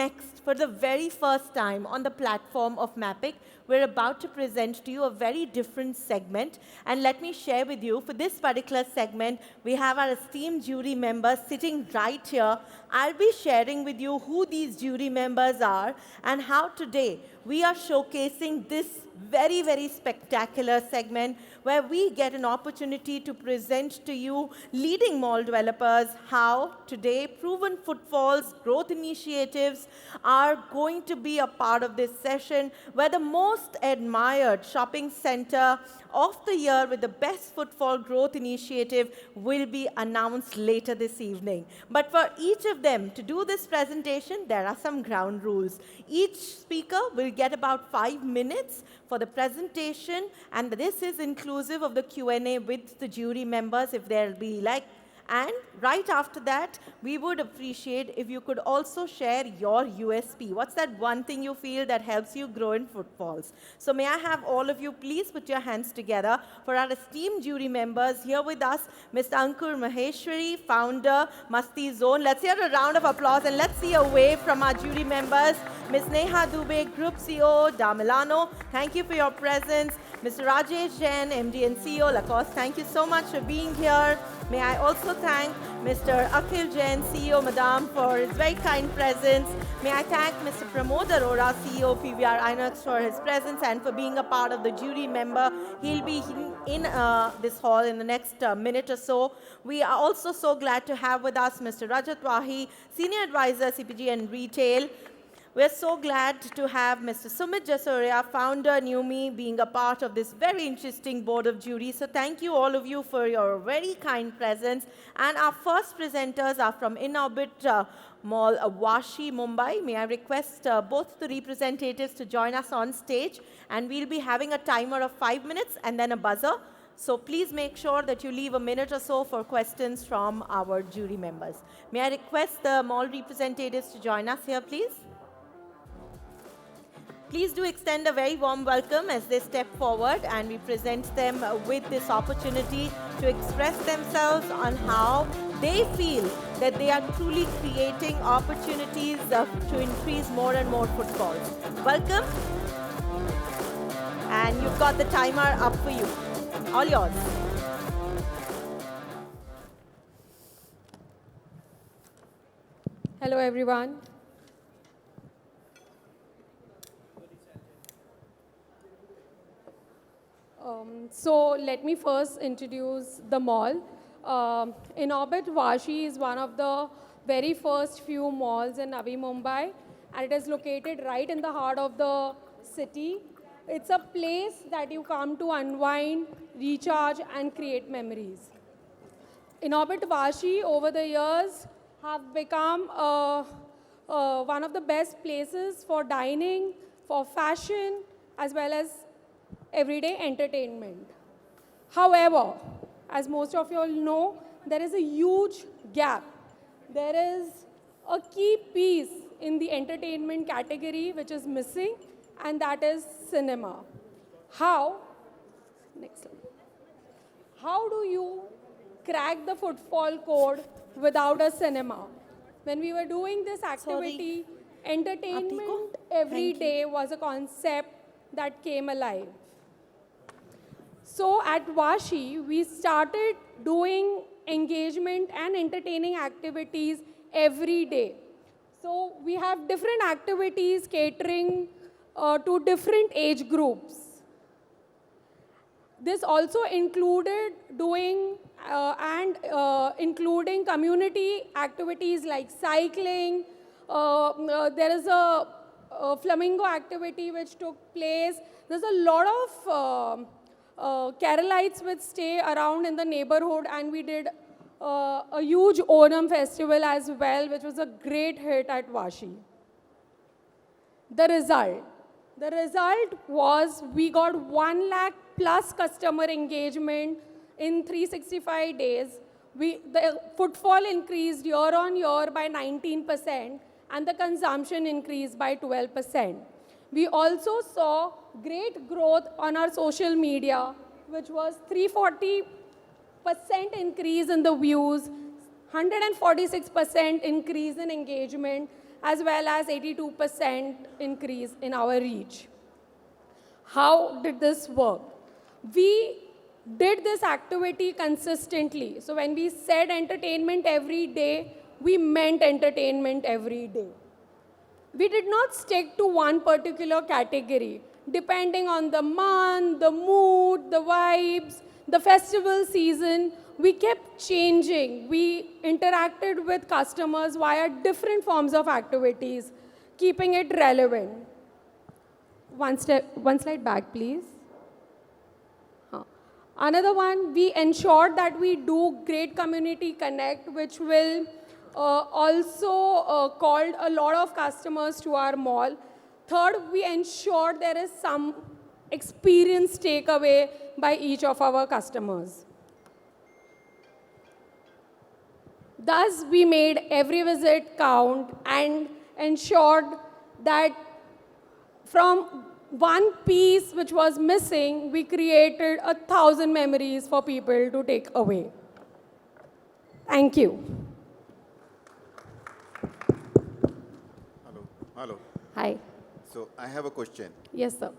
next, for the very first time on the platform of MAPIC, we're about to present to you a very different segment. And let me share with you, for this particular segment, we have our esteemed jury members sitting right here. I'll be sharing with you who these jury members are and how today we are showcasing this very, very spectacular segment where we get an opportunity to present to you leading mall developers how today proven footfalls, growth initiatives are going to be a part of this session, where the most admired shopping center of the year with the best footfall growth initiative will be announced later this evening. But for each of them to do this presentation, there are some ground rules. Each speaker will get about 5 minutes for the presentation, and this is inclusive of the Q&A with the jury members if there'll be like. And right after that, we would appreciate if you could also share your USP. What's that one thing you feel that helps you grow in footfalls? So may I have all of you please put your hands together for our esteemed jury members. Here with us, Mr. Ankur Maheshwari, founder, Masti Zone. Let's hear a round of applause and let's see a wave from our jury members. Ms. Neha Dubey, Group CEO, Damilano, thank you for your presence. Mr. Rajesh Jain, MD and CEO, Lacoste, thank you so much for being here. May I also thank Mr. Akhil Jain, CEO, Madam, for his very kind presence. May I thank Mr. Pramod Arora, CEO, PVR Inox, for his presence and for being a part of the jury member. He'll be in this hall in the next minute or so. We are also so glad to have with us Mr. Rajat Wahi, Senior Advisor, CPG and Retail. We're so glad to have Mr. Sumit Jasoria, founder, Numi, being a part of this very interesting board of jury. So thank you all of you for your very kind presence. And our first presenters are from In-Orbit Mall, Vashi, Mumbai. May I request both the representatives to join us on stage. And we'll be having a timer of 5 minutes and then a buzzer. So please make sure that you leave a minute or so for questions from our jury members. May I request the mall representatives to join us here, please? Please do extend a very warm welcome as they step forward and we present them with this opportunity to express themselves on how they feel that they are truly creating opportunities to increase more and more footfalls. Welcome. And you've got the timer up for you. All yours. Hello, everyone. So let me first introduce the mall. In-Orbit Vashi is one of the very first few malls in Navi Mumbai, and it is located right in the heart of the city. It's a place that you come to unwind, recharge, and create memories. In-Orbit Vashi, over the years, have become one of the best places for dining, for fashion, as well as everyday entertainment. However, as most of you all know, there is a huge gap. There is a key piece in the entertainment category which is missing, and that is cinema. How? Next slide. How do you crack the footfall code without a cinema? When we were doing this activity, entertainment every day was a concept that came alive. So at Vashi, we started doing engagement and entertaining activities every day. So we have different activities catering to different age groups. This also included doing including community activities like cycling. There is a flamingo activity which took place. There's a lot of Keralites which stay around in the neighborhood, and we did a huge Onam festival as well, which was a great hit at Vashi. The result was we got 1 lakh plus customer engagement in 365 days. The footfall increased year on year by 19%, and the consumption increased by 12%. We also saw great growth on our social media, which was 340% increase in the views, 146% increase in engagement, as well as 82% increase in our reach. How did this work? We did this activity consistently. So when we said entertainment every day, we meant entertainment every day. We did not stick to one particular category. Depending on the month, the mood, the vibes, the festival season, we kept changing. We interacted with customers via different forms of activities, keeping it relevant. One slide back, please. Another one, we ensured that we do great community connect, which will also called a lot of customers to our mall. Third, we ensured there is some experience takeaway by each of our customers. Thus, we made every visit count and ensured that from one piece which was missing, we created 1,000 memories for people to take away. Thank you. Hello. Hi. So I have a question. Yes, sir.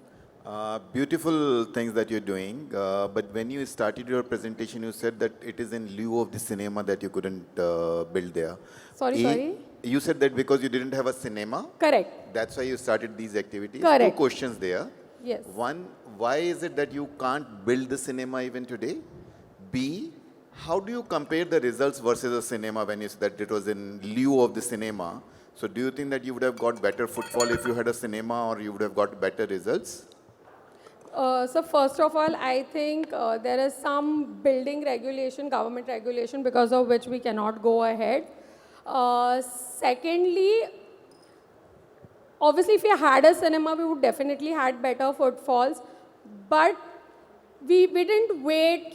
Beautiful things that you're doing, but when you started your presentation, you said that it is in lieu of the cinema that you couldn't build there. Sorry? You said that because you didn't have a cinema? Correct. That's why you started these activities? Correct. 2 questions there. Yes. One, why is it that you can't build the cinema even today? B, how do you compare the results versus a cinema when you said that it was in lieu of the cinema? So do you think that you would have got better footfall if you had a cinema, or you would have got better results? So first of all, I think there is some building regulation, government regulation, because of which we cannot go ahead. Secondly, obviously if we had a cinema, we would definitely had better footfalls. But we didn't wait,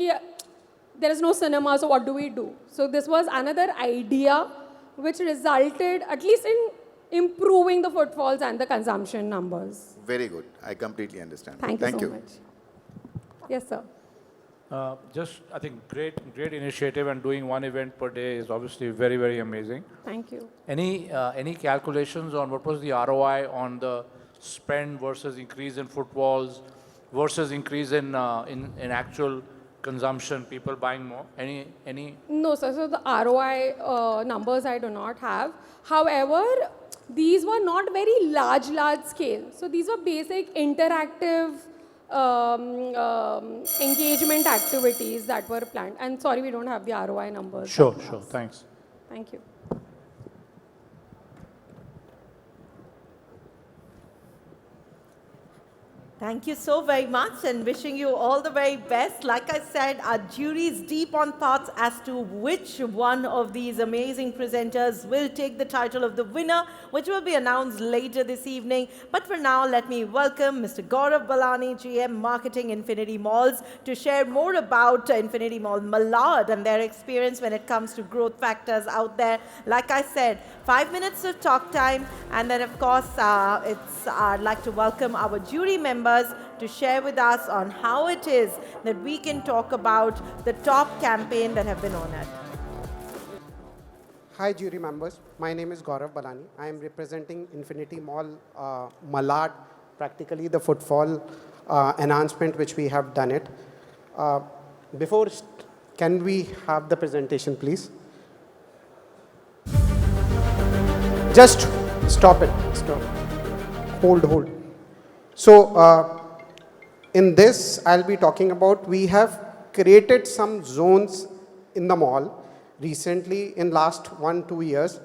there is no cinema, so what do we do? So this was another idea which resulted at least in improving the footfalls and the consumption numbers. Very good. I completely understand. Thank you so much. Yes, sir. I think great initiative, and doing one event per day is obviously very, very amazing. Thank you. Any calculations on what was the ROI on the spend versus increase in footfalls versus increase in actual consumption, people buying more? Any? No, sir. So the ROI numbers I do not have. However, these were not very large scale. So these were basic interactive engagement activities that were planned. And sorry, we don't have the ROI numbers. Sure. Thanks. Thank you. Thank you so very much, and wishing you all the very best. Like I said, our jury is deep on thoughts as to which one of these amazing presenters will take the title of the winner, which will be announced later this evening. But for now, let me welcome Mr. Gaurav Balani, GM Marketing, Infinity Malls, to share more about Infinity Mall Malad and their experience when it comes to growth factors out there. Like I said, 5 minutes of talk time, and then of course, I'd like to welcome our jury members to share with us on how it is that we can talk about the top campaign that have been honored. Hi jury members, my name is Gaurav Balani. I am representing Infinity Mall Malad, practically the footfall enhancement which we have done it. Can we have the presentation please? Just stop it, stop. Hold. So in this, I'll be talking about, we have created some zones in the mall recently in last 1-2 years,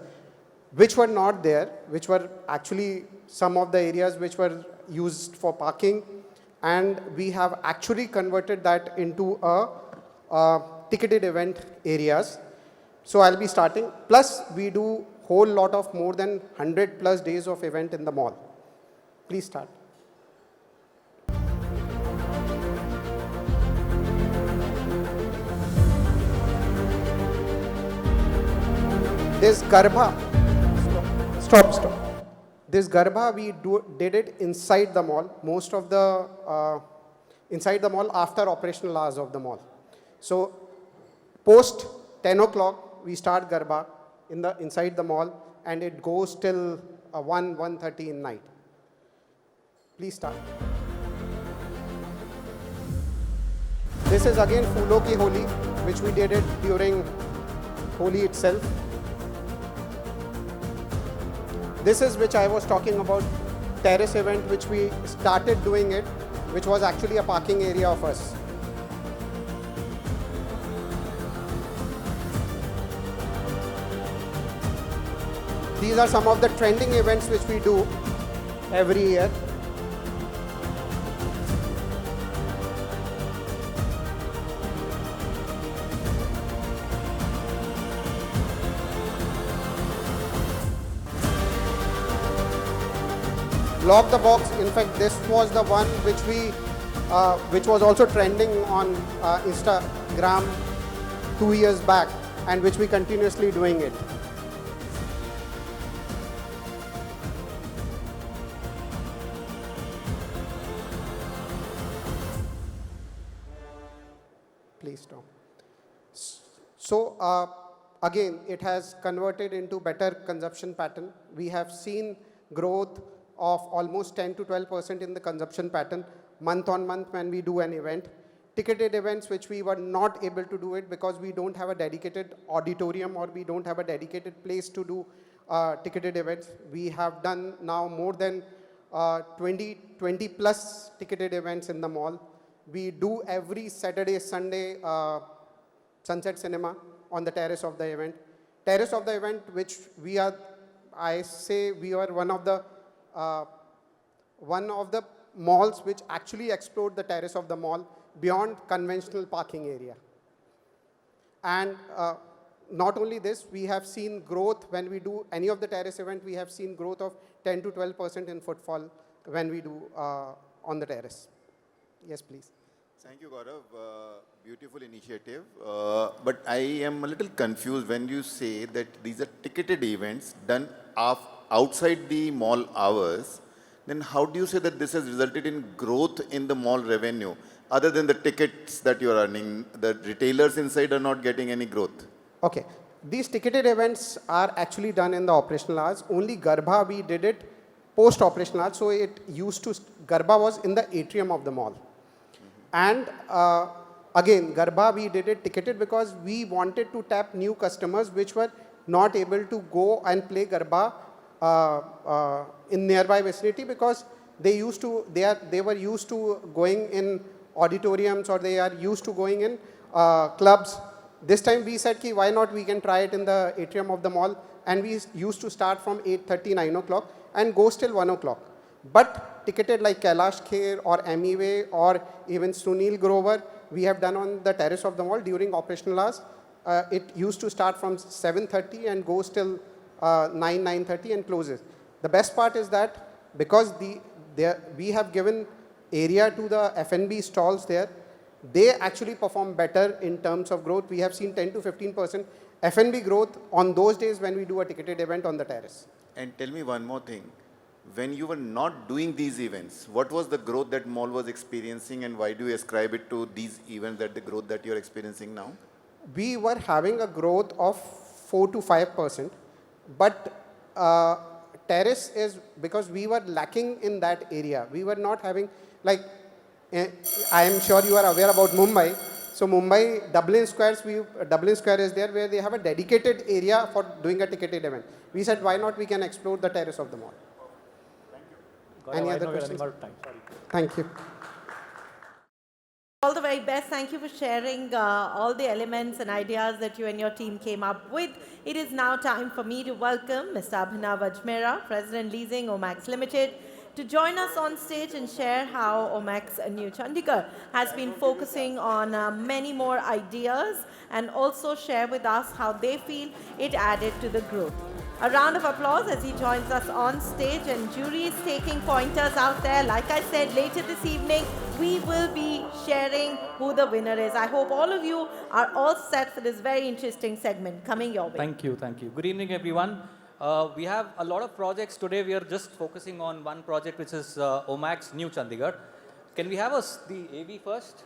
which were not there, which were actually some of the areas which were used for parking, and we have actually converted that into a ticketed event areas. So I'll be starting, plus we do whole lot of more than 100+ days of event in the mall. Please start. This Garbha, stop. This Garbha, we did it inside the mall, most of the, inside the mall after operational hours of the mall. So post 10 o'clock, we start Garbha inside the mall. and it goes till 1:30 in night. Please start. This is again Phoolo Ki Holi, which we did it during Holi itself. This is which I was talking about, terrace event, which we started doing it, which was actually a parking area of us. These are some of the trending events which we do every year. Block the box. In fact, this was the one which was also trending on Instagram 2 years back, and which we continuously doing it. Please stop. So again, it has converted into better consumption pattern. We have seen growth of almost 10 to 12% in the consumption pattern month on month when we do an event. Ticketed events, which we were not able to do it because we don't have a dedicated auditorium or we don't have a dedicated place to do ticketed events. We have done now more than 20 plus ticketed events in the mall. We do every Saturday, Sunday sunset cinema on the terrace of the event. Terrace of the event, which we are, I say we are one of the malls which actually explored the terrace of the mall beyond conventional parking area. And not only this, we have seen growth when we do any of the terrace event. We have seen growth of 10 to 12% in footfall when we do on the terrace. Yes, please. Thank you, Gaurav. Beautiful initiative. But I am a little confused when you say that these are ticketed events done outside the mall hours. Then how do you say that this has resulted in growth in the mall revenue? Other than the tickets that you are earning, the retailers inside are not getting any growth. Okay. These ticketed events are actually done in the operational hours. Only Garba, we did it post-operational hours. So it used to, Garba was in the atrium of the mall. And again, Garba, we did it ticketed because we wanted to tap new customers which were not able to go and play Garba in nearby vicinity because they were used to going in auditoriums or they are used to going in clubs. This time we said, why not we can try it in the atrium of the mall, and we used to start from 8:30, 9 o'clock and go till 1 o'clock. But ticketed like Kailash Kher or Amiway or even Sunil Grover, we have done on the terrace of the mall during operational hours. It used to start from 7:30 and goes till 9:30 and closes. The best part is that because we have given area to the F&B stalls there, they actually perform better in terms of growth. We have seen 10 to 15% F&B growth on those days when we do a ticketed event on the terrace. And tell me one more thing. When you were not doing these events, what was the growth that mall was experiencing, and why do you ascribe it to these events, that the growth that you're experiencing now? We were having a growth of 4 to 5%, but terrace is because we were lacking in that area. We were not having, like, I am sure you are aware about Mumbai. So Mumbai, Dublin Square is there where they have a dedicated area for doing a ticketed event. We said, why not we can explore the terrace of the mall? Any other questions? Thank you. All the very best. Thank you for sharing all the elements and ideas that you and your team came up with. It is now time for me to welcome Mr. Abhinav Ajmera, President Leasing Omax Limited, to join us on stage and share how Omax New Chandigarh has been focusing on many more ideas and also share with us how they feel it added to the growth. A round of applause as he joins us on stage, and jury is taking pointers out there. Like I said, later this evening, we will be sharing who the winner is. I hope all of you are all set for this very interesting segment coming your way. Thank you, thank you. Good evening, everyone. We have a lot of projects today. We are just focusing on one project, which is Omax New Chandigarh. Can we have the AV first?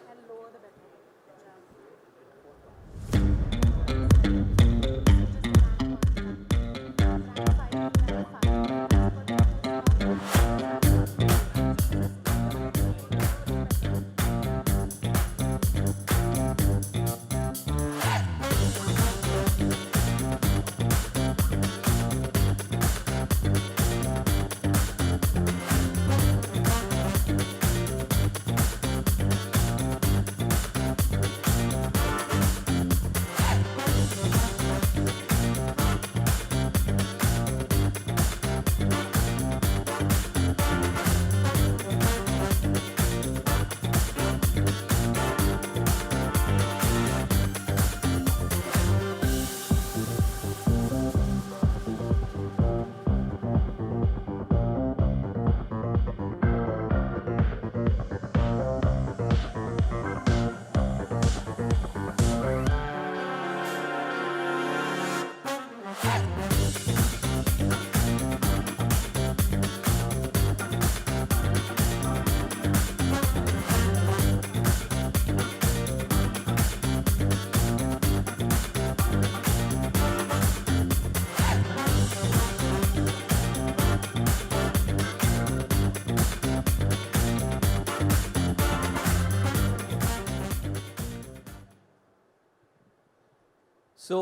So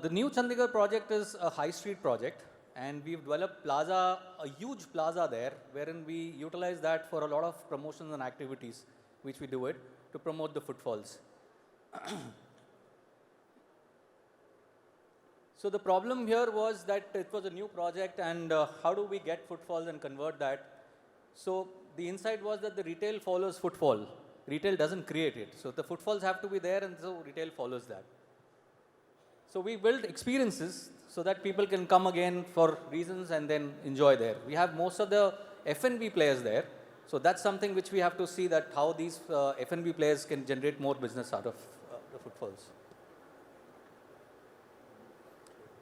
the new Chandigarh project is a high street project, and we've developed plaza, a huge plaza there, wherein we utilize that for a lot of promotions and activities, which we do it to promote the footfalls. So the problem here was that it was a new project, and how do we get footfalls and convert that? So the insight was that the retail follows footfall. Retail doesn't create it. So the footfalls have to be there, and so retail follows that. So we build experiences so that people can come again for reasons and then enjoy there. We have most of the F&B players there. So that's something which we have to see, that how these F&B players can generate more business out of the footfalls.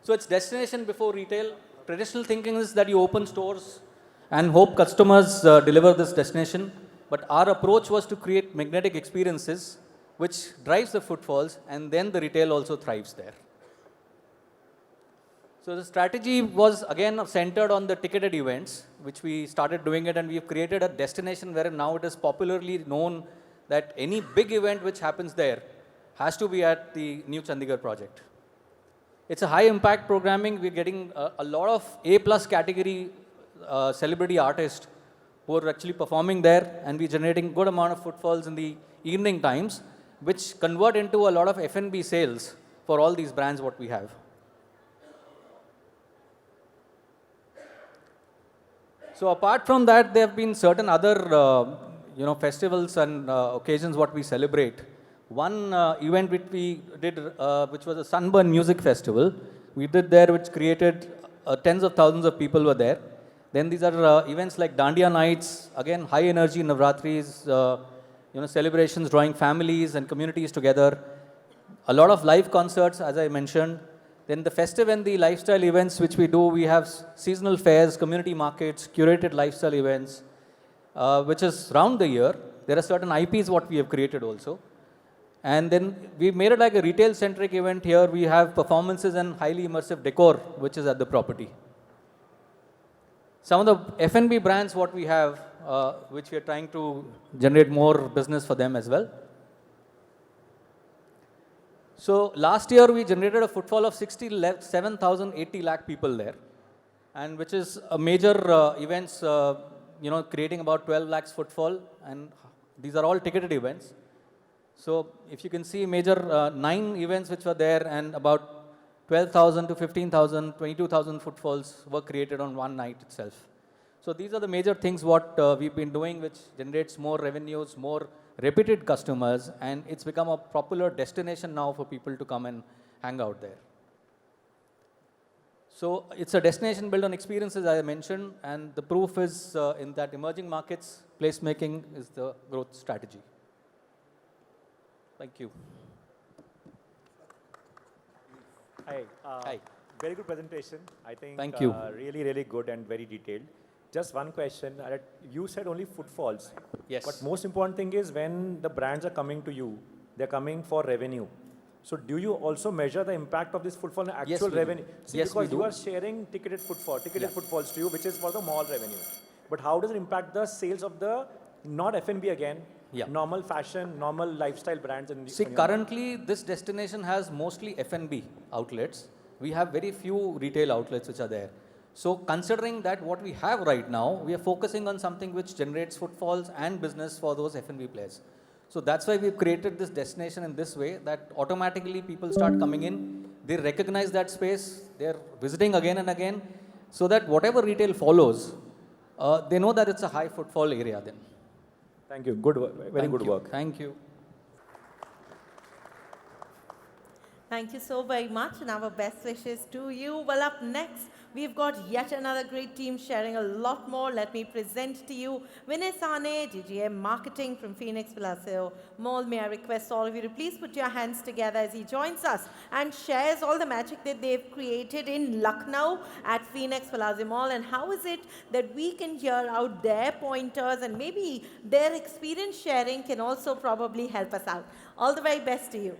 So it's destination before retail. Traditional thinking is that you open stores and hope customers deliver this destination. But our approach was to create magnetic experiences which drives the footfalls, and then the retail also thrives there. So the strategy was again centered on the ticketed events, which we started doing it, and we've created a destination where now it is popularly known that any big event which happens there has to be at the new Chandigarh project. It's a high impact programming. We're getting a lot of A+ category celebrity artists who are actually performing there, and we're generating good amount of footfalls in the evening times, which convert into a lot of F&B sales for all these brands what we have. So apart from that, there have been certain other festivals and occasions what we celebrate. One event which we did, which was a Sunburn Music Festival, we did there, which created tens of thousands of people were there. Then these are events like Dandiya Nights, again high energy Navratris, celebrations drawing families and communities together. A lot of live concerts, as I mentioned. Then the festive and the lifestyle events which we do, we have seasonal fairs, community markets, curated lifestyle events, which is round the year. There are certain IPs what we have created also. And then we've made it like a retail-centric event here. We have performances and highly immersive decor, which is at the property. Some of the F&B brands what we have, which we are trying to generate more business for them as well. So last year we generated a footfall of 67,080 lakh people there, and which is a major events, creating about 12 lakhs footfall, and these are all ticketed events. So if you can see major 9 events which were there, and about 12,000 to 15,000, 22,000 footfalls were created on one night itself. So these are the major things what we've been doing, which generates more revenues, more repeated customers, and it's become a popular destination now for people to come and hang out there. So it's a destination built on experiences, as I mentioned, and the proof is in that emerging markets, placemaking is the growth strategy. Thank you. Hi. Hi. Very good presentation. I think Thank you. Really, really good and very detailed. Just one question. You said only footfalls. Yes. But most important thing is when the brands are coming to you, they're coming for revenue. So do you also measure the impact of this footfall in actual revenue? See, Yes, because we do. you are sharing ticketed footfalls to you, which is for the mall revenue. But how does it impact the sales of the not F&B again, normal fashion, normal lifestyle brands? See, currently this destination has mostly F&B outlets. We have very few retail outlets which are there. So considering that what we have right now, we are focusing on something which generates footfalls and business for those F&B players. So that's why we've created this destination in this way, that automatically people start coming in, they recognize that space, they're visiting again and again, so that whatever retail follows, they know that it's a high footfall area then. Thank you. Good work. Very good work. Thank you. Thank you so very much, and our best wishes to you. Well, up next, we've got yet another great team sharing a lot more. Let me present to you Vinay Sane, DGM Marketing from Phoenix Palacio Mall. May I request all of you to please put your hands together as he joins us and shares all the magic that they've created in Lucknow at Phoenix Palacio Mall, and how is it that we can hear out their pointers, and maybe their experience sharing can also probably help us out. All the very best to you.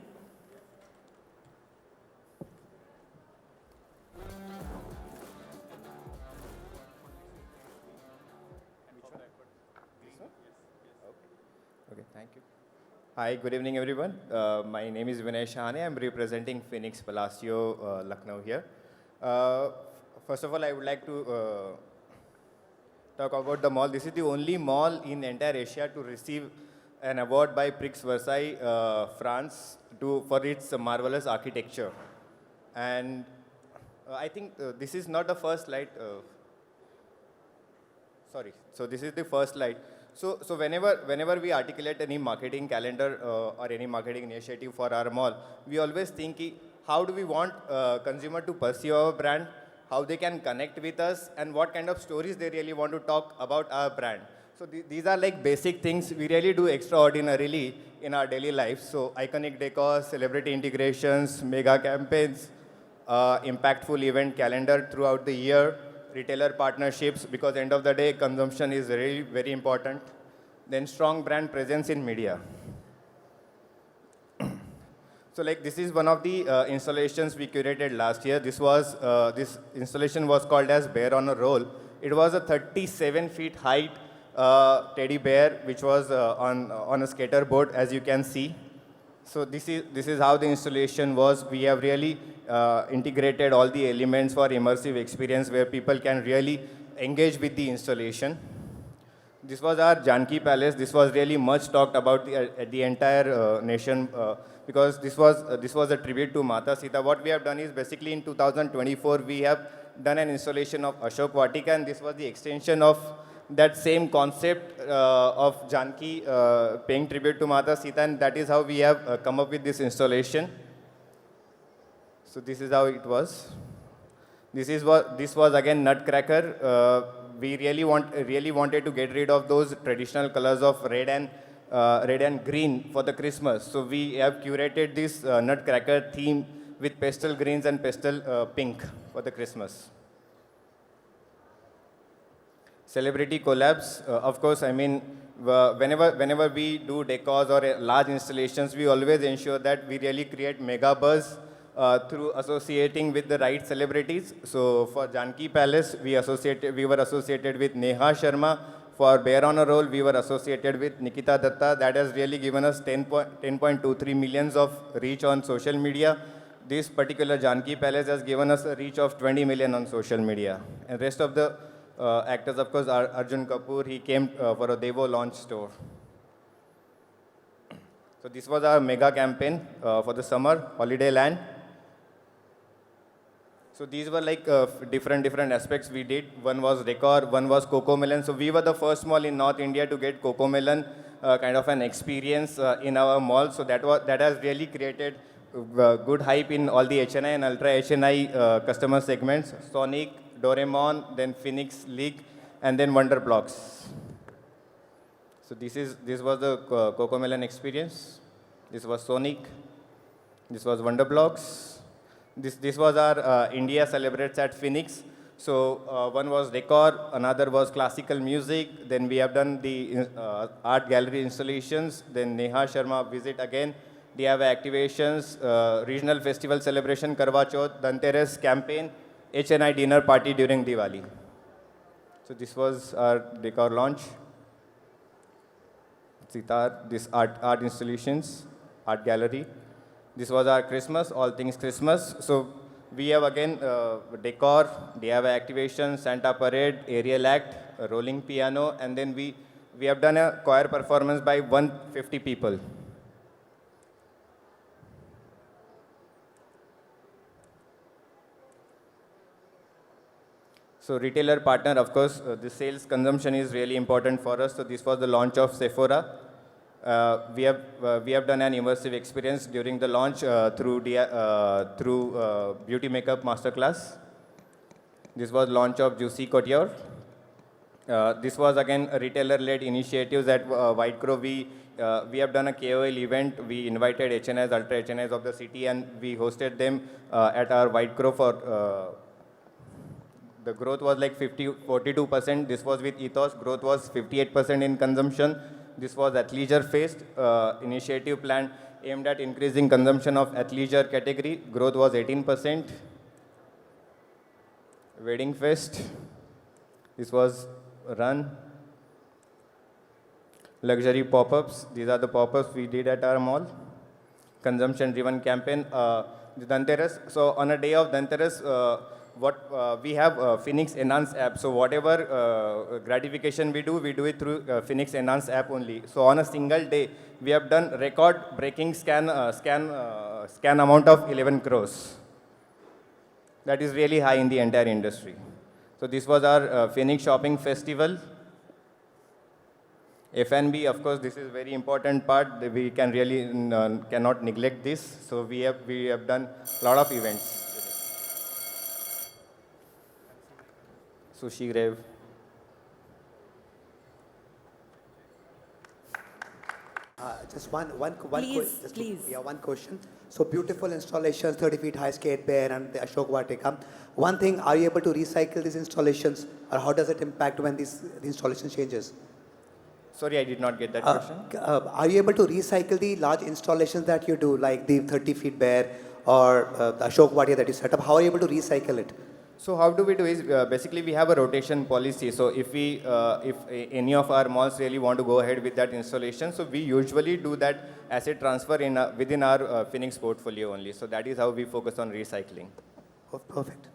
Okay, thank you. Hi, good evening, everyone. My name is Vinay Shahane. I'm representing Phoenix Palacio, Lucknow here. Uh, First of all, I would like to talk about the mall. This is the only mall in entire Asia to receive an award by Prix Versailles, France, for its marvelous architecture. And I think this is not the first slide. Sorry. So this is the first slide. So whenever we articulate any marketing calendar or any marketing initiative for our mall, we always think how do we want consumer to perceive our brand, how they can connect with us, and what kind of stories they really want to talk about our brand. So these are like basic things we really do extraordinarily in our daily life. So iconic decor, celebrity integrations, mega campaigns, impactful event calendar throughout the year, retailer partnerships, because end of the day, consumption is very, very important. Then strong brand presence in media. So like this is one of the installations we curated last year. This installation was called as Bear on a Roll. It was a 37 feet height teddy bear, which was on a skater board, as you can see. So this is how the installation was. We have really integrated all the elements for immersive experience where people can really engage with the installation. This was our Janki Palace. This was really much talked about the entire nation because this was a tribute to Mata Sita. What we have done is basically in 2024 we have done an installation of Ashok Vatika, and this was the extension of that same concept of Janki paying tribute to Mata Sita, and that is how we have come up with this installation. So this is how it was. This was again Nutcracker. We really wanted to get rid of those traditional colors of red and green for the Christmas. So we have curated this Nutcracker theme with pastel greens and pastel pink for the Christmas. Celebrity collabs, of course, I mean, whenever we do decors or large installations, we always ensure that we really create mega buzz through associating with the right celebrities. So for Janki Palace, we were associated with Neha Sharma. For Bear on a Roll, we were associated with Nikita Datta. That has really given us 10.23 millions of reach on social media. This particular Janki Palace has given us a reach of 20 million on social media. And rest of the actors, of course, Arjun Kapoor, he came for a Devo launch store. So this was our mega campaign for the summer, Holiday Land. So these were like different aspects we did. One was decor, one was Coco Melon. So we were the first mall in North India to get Coco Melon kind of an experience in our mall. So that has really created good hype in all the HNI and Ultra HNI customer segments. Sonic, Doraemon, then Phoenix League, and then Wonder Blocks. So this was the Coco Melon experience. This was Sonic. This was Wonder Blocks. This was our India Celebrates at Phoenix. So one was decor, another was classical music. Then we have done the art gallery installations. Then Neha Sharma visit again. They have activations, regional festival celebration, Karwa Chauth, Dhanteras campaign, HNI dinner party during Diwali. So this was our decor launch. Sitar, this art installations, art gallery. This was our Christmas, all things Christmas. So we have again decor, they have activation, Santa Parade, aerial act, a rolling piano, and then we have done a choir performance by 150 people. So retailer partner, of course, the sales consumption is really important for us. So this was the launch of Sephora. We have done an immersive experience during the launch through beauty makeup masterclass. This was launch of Juicy Couture. This was again a retailer-led initiatives at White Crow. We have done a KOL event. We invited HNIs, Ultra HNIs of the city, and we hosted them at our White Crow for. The growth was like 42%. This was with Ethos. Growth was 58% in consumption. This was athleisure-faced initiative plan aimed at increasing consumption of athleisure category. Growth was 18%. Wedding Fest. This was run. Luxury pop-ups, these are the pop-ups we did at our mall. Consumption-driven campaign, the Dhanteras. So on a day of Dhanteras, we have Phoenix Enhance app. So whatever gratification we do it through Phoenix Enhance app only. So on a single day, we have done record-breaking scan amount of 11 crores. That is really high in the entire industry. So this was our Phoenix Shopping Festival. F&B, of course, this is a very important part. We can really cannot neglect this. So we have done a lot of events. Sushi Grave. Just one Please. one question. So beautiful installations, 30 feet high skate bear and the Ashok Vatika. One thing, are you able to recycle these installations, or how does it impact when the installation changes? Sorry, I did not get that question. Are you able to recycle the large installations that you do, like the 30 feet bear or the Ashok Vatika that you set up? How are you able to recycle it? So how do we do is basically we have a rotation policy. So if any of our malls really want to go ahead with that installation, so we usually do that asset transfer within our Phoenix portfolio only. So that is how we focus on recycling. Oh, perfect.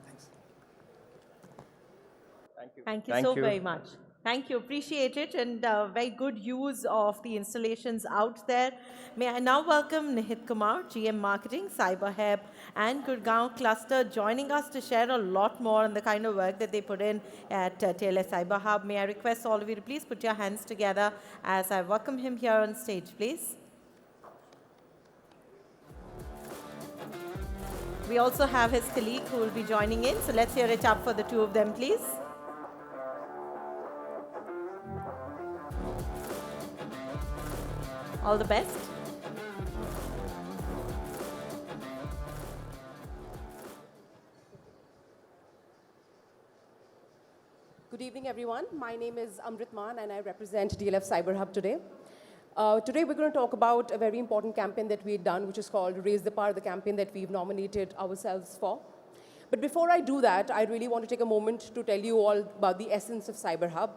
Thanks. Thank you so very much. Thank you, appreciate it, and very good use of the installations out there. May I now welcome Nihit Kumar, GM Marketing, CyberHub and Gurgaon Cluster, joining us to share a lot more on the kind of work that they put in at TLS CyberHub. May I request all of you to please put your hands together as I welcome him here on stage, please. We also have his colleague who will be joining in, so let's hear it up for the two of them, please. All the best. Good evening, everyone. My name is Amrit Maan, and I represent DLF CyberHub today. Today, we're going to talk about a very important campaign that we've done, which is called Raise the Bar, the campaign that we've nominated ourselves for. But before I do that, I really want to take a moment to tell you all about the essence of CyberHub.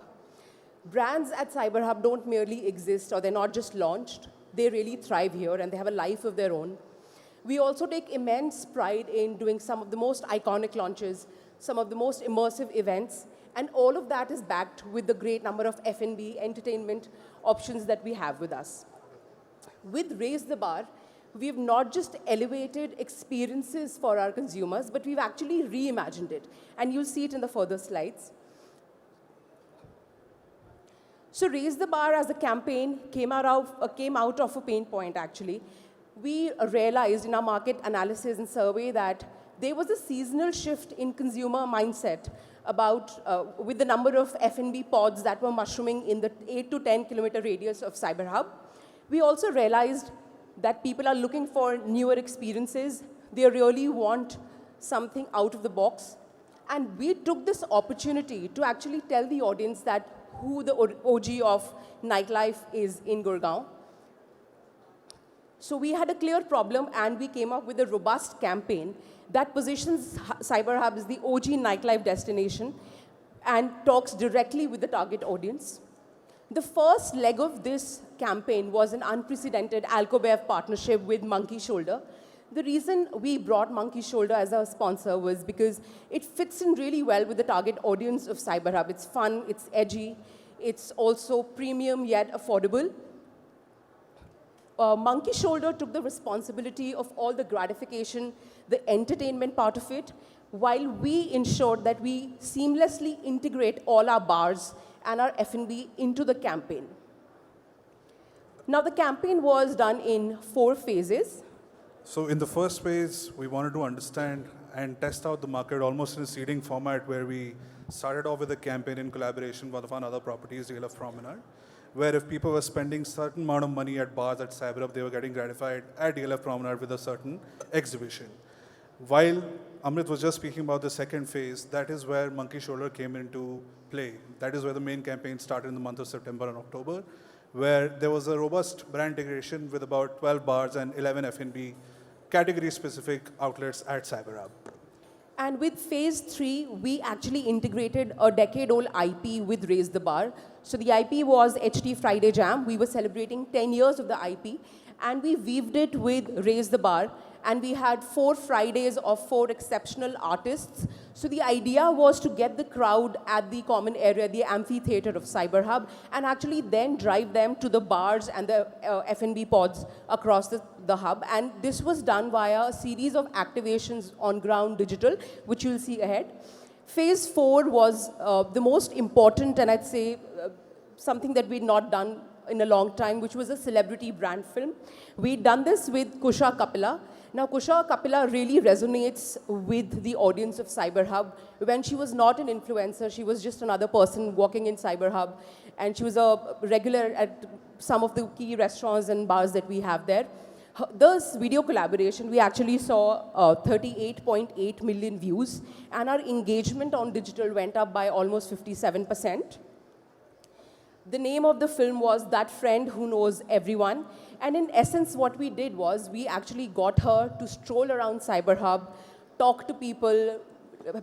Brands at CyberHub don't merely exist, or they're not just launched. They really thrive here, and they have a life of their own. We also take immense pride in doing some of the most iconic launches, some of the most immersive events, and all of that is backed with the great number of F&B entertainment options that we have with us. With Raise the Bar, we've not just elevated experiences for our consumers, but we've actually reimagined it, and you'll see it in the further slides. So Raise the Bar as a campaign came out of a pain point, actually. We realized in our market analysis and survey that there was a seasonal shift in consumer mindset with the number of F&B pods that were mushrooming in the 8 to 10 kilometer radius of CyberHub. We also realized that people are looking for newer experiences. They really want something out of the box. And we took this opportunity to actually tell the audience that who the OG of nightlife is in Gurgaon. So we had a clear problem, and we came up with a robust campaign that positions CyberHub as the OG nightlife destination and talks directly with the target audience. The first leg of this campaign was an unprecedented Alcobev partnership with Monkey Shoulder. The reason we brought Monkey Shoulder as our sponsor was because it fits in really well with the target audience of CyberHub. It's fun, it's edgy, it's also premium yet affordable. Monkey Shoulder took the responsibility of all the gratification, the entertainment part of it, while we ensured that we seamlessly integrate all our bars and our F&B into the campaign. Now, the campaign was done in 4 phases. So in the first phase, we wanted to understand and test out the market almost in a seeding format, where we started off with a campaign in collaboration with one of our other properties, DLF Promenade, where if people were spending certain amount of money at bars at CyberHub, they were getting gratified at DLF Promenade with a certain exhibition. While Amrit was just speaking about the second phase, that is where Monkey Shoulder came into play. That is where the main campaign started in the month of September and October, where there was a robust brand integration with about 12 bars and 11 F&B category-specific outlets at CyberHub. And with phase 3, we actually integrated a decade-old IP with Raise the Bar. So the IP was HT Friday Jam. We were celebrating 10 years of the IP, and we weaved it with Raise the Bar. And we had 4 Fridays of 4 exceptional artists. So the idea was to get the crowd at the common area, the amphitheater of Cyber Hub, and actually then drive them to the bars and the F&B pods across the hub. And this was done via a series of activations on ground digital, which you'll see ahead. Phase 4 was the most important, and I'd say something that we'd not done in a long time, which was a celebrity brand film. We'd done this with Kusha Kapila. Now, Kusha Kapila really resonates with the audience of Cyber Hub. When she was not an influencer, she was just another person walking in Cyber Hub, and she was a regular at some of the key restaurants and bars that we have there. This video collaboration, we actually saw 38.8 million views, and our engagement on digital went up by almost 57%. The name of the film was That Friend Who Knows Everyone. And in essence, what we did was we actually got her to stroll around Cyber Hub, talk to people,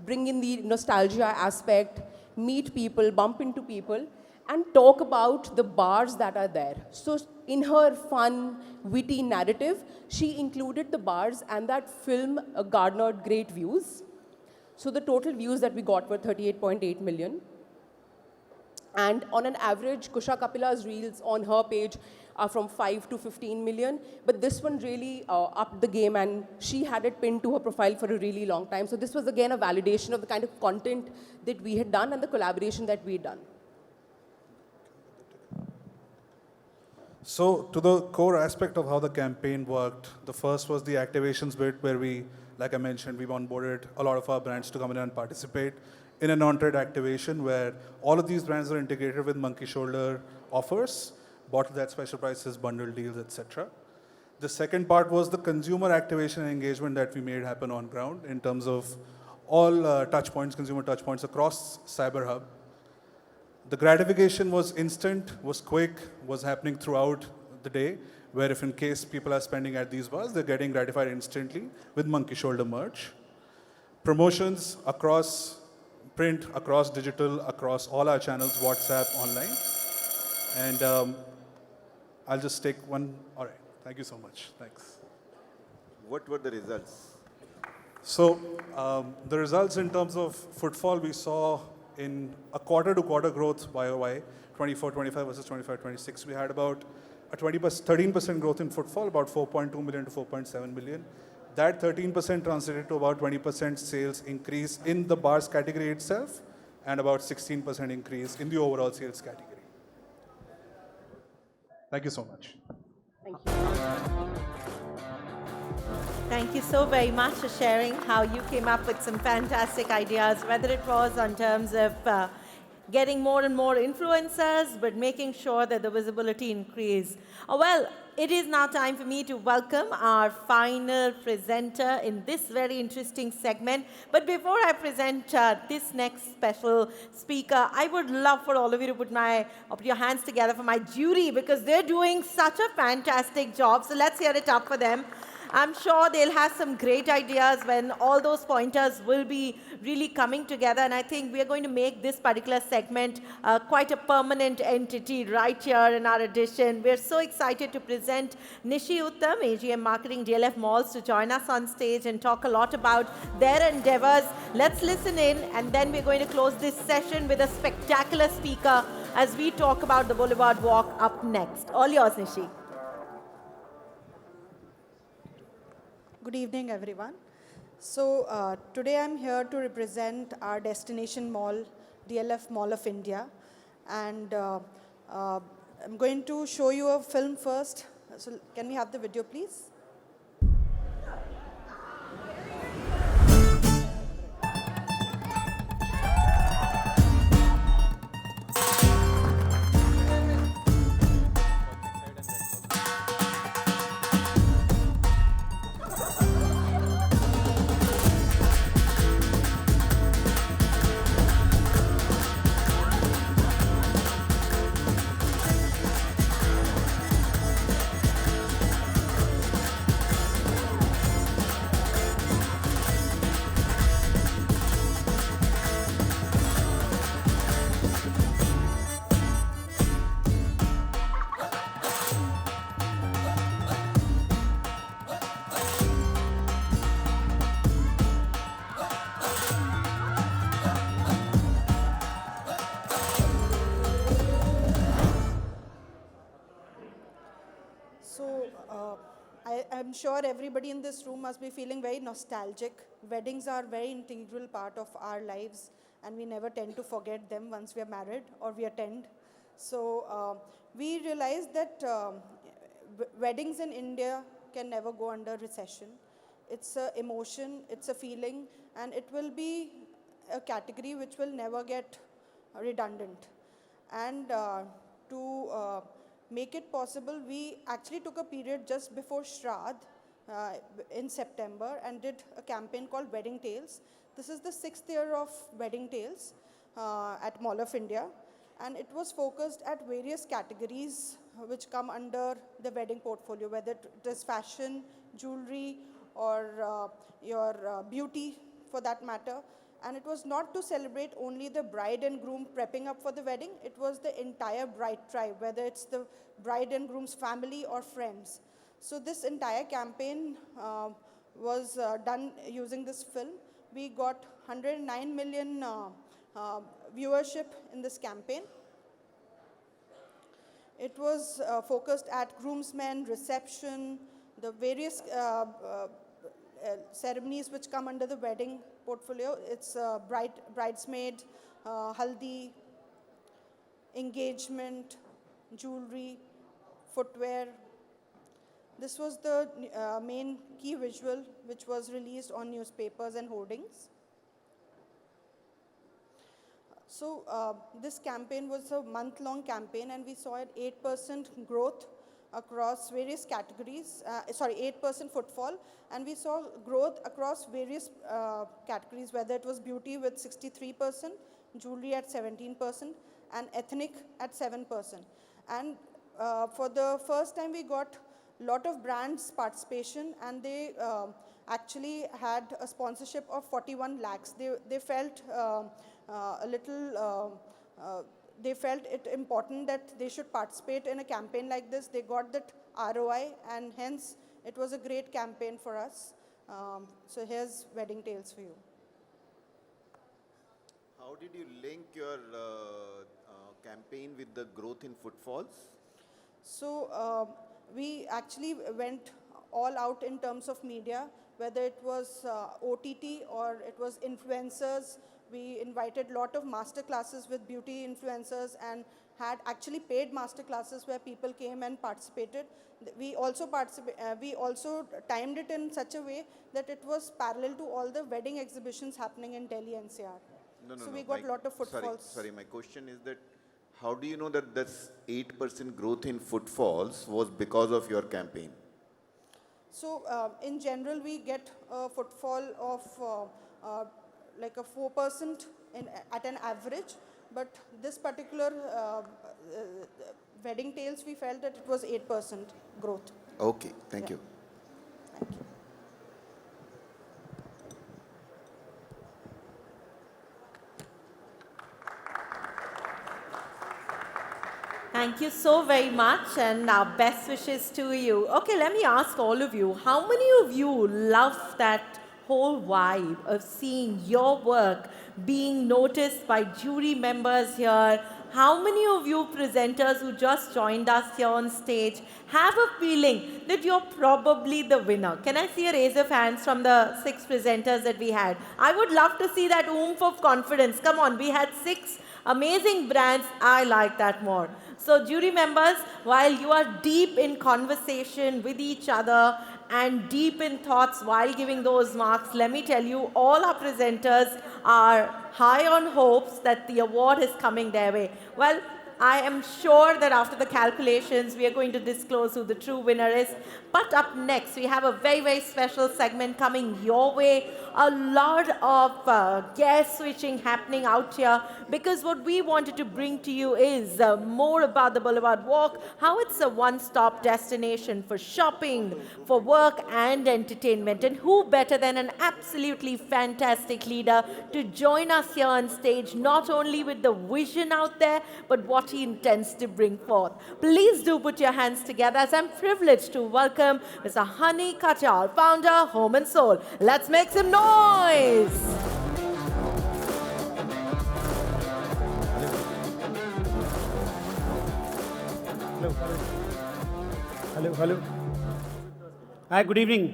bring in the nostalgia aspect, meet people, bump into people, and talk about the bars that are there. So in her fun, witty narrative, she included the bars, and that film garnered great views. So the total views that we got were 38.8 million. And on an average, Kusha Kapila's reels on her page are from 5 to 15 million. But this one really upped the game, and she had it pinned to her profile for a really long time. So this was, again, a validation of the kind of content that we had done and the collaboration that we had done. So to the core aspect of how the campaign worked, the first was the activations bit where we, like I mentioned, we've onboarded a lot of our brands to come in and participate in a non-trade activation where all of these brands are integrated with monkey shoulder offers, bottled at special prices, bundle deals, etc. The second part was the consumer activation and engagement that we made happen on ground in terms of all touch points, consumer touch points across Cyber Hub. The gratification was instant, was quick, was happening throughout the day, where if in case people are spending at these bars, they're getting gratified instantly with monkey shoulder merch. Promotions across print, across digital, across all our channels, WhatsApp, online. And I'll just take one. All right, thank you so much. Thanks. What were the results? So the results in terms of footfall, we saw in a quarter-to-quarter growth YOY, 24-25 versus 25-26. We had about a 13% growth in footfall, about 4.2 million to 4.7 million. That 13% translated to about 20% sales increase in the bars category itself, and about 16% increase in the overall sales category. Thank you so much. Thank you. Thank you so very much for sharing how you came up with some fantastic ideas, whether it was on terms of getting more and more influencers, but making sure that the visibility increased. Well, it is now time for me to welcome our final presenter in this very interesting segment. But before I present this next special speaker, I would love for all of you to put your hands together for my jury, because they're doing such a fantastic job. So let's hear it up for them. I'm sure they'll have some great ideas when all those pointers will be really coming together. And I think we're going to make this particular segment quite a permanent entity right here in our edition. We're so excited to present Nishi Uttam, AGM Marketing, DLF Malls, to join us on stage and talk a lot about their endeavors. Let's listen in, and then we're going to close this session with a spectacular speaker as we talk about the Boulevard Walk up next. All yours, Nishi. Good evening, everyone. So today I'm here to represent our destination mall, DLF Mall of India. And I'm going to show you a film first. So can we have the video, please? I'm sure everybody in this room must be feeling very nostalgic. Weddings are a very integral part of our lives, and we never tend to forget them once we are married or we attend. So we realized that weddings in India can never go under recession. It's an emotion, it's a feeling, and it will be a category which will never get redundant. And to make it possible, we actually took a period just before Shraddh in September and did a campaign called Wedding Tales. This is the 6th year of Wedding Tales at Mall of India, and it was focused at various categories which come under the wedding portfolio, whether it is fashion, jewelry, or your beauty for that matter. And it was not to celebrate only the bride and groom prepping up for the wedding, it was the entire bride tribe, whether it's the bride and groom's family or friends. So this entire campaign was done using this film. We got 109 million viewership in this campaign. It was focused at groomsmen, reception, the various ceremonies which come under the wedding portfolio. It's bridesmaid, haldi, engagement, jewelry, footwear. This was the main key visual which was released on newspapers and hoardings. So this campaign was a month-long campaign, and we saw an 8% growth across various categories, 8% footfall, and we saw growth across various categories, whether it was beauty with 63%, jewelry at 17%, and ethnic at 7%. And for the first time, we got a lot of brands participation, and they actually had a sponsorship of 41 lakhs. They felt a little they felt it important that they should participate in a campaign like this. They got that ROI, and hence it was a great campaign for us. So here's Wedding Tales for you. How did you link your campaign with the growth in footfalls? So we actually went all out in terms of media, whether it was OTT or it was influencers. We invited a lot of master classes with beauty influencers and had actually paid master classes where people came and participated. We also timed it in such a way that it was parallel to all the wedding exhibitions happening in Delhi NCR. So we got a lot of footfalls. Sorry, my question is that how do you know that this 8% growth in footfalls was because of your campaign? So in general, we get a footfall of like a 4% at an average, but this particular Wedding Tales, we felt that it was 8% growth. Okay, thank you. Thank you. Thank you so very much, and our best wishes to you. Okay, let me ask all of you, how many of you love that whole vibe of seeing your work being noticed by jury members here? How many of you presenters who just joined us here on stage have a feeling that you're probably the winner? Can I see a raise of hands from the 6 presenters that we had? I would love to see that oomph of confidence. Come on, we had 6 amazing brands. I like that more. So jury members, while you are deep in conversation with each other and deep in thoughts while giving those marks, let me tell you, all our presenters are high on hopes that the award is coming their way. Well, I am sure that after the calculations, we are going to disclose who the true winner is. But up next, we have a very, very special segment coming your way. A lot of gear switching happening out here, because what we wanted to bring to you is more about the Boulevard Walk, how it's a one-stop destination for shopping, for work and entertainment. And who better than an absolutely fantastic leader to join us here on stage, not only with the vision out there, but what he intends to bring forth. Please do put your hands together as I'm privileged to welcome Mr. Hani Kachal, founder, Home and Soul. Let's make some noise! Hello. Hi good evening,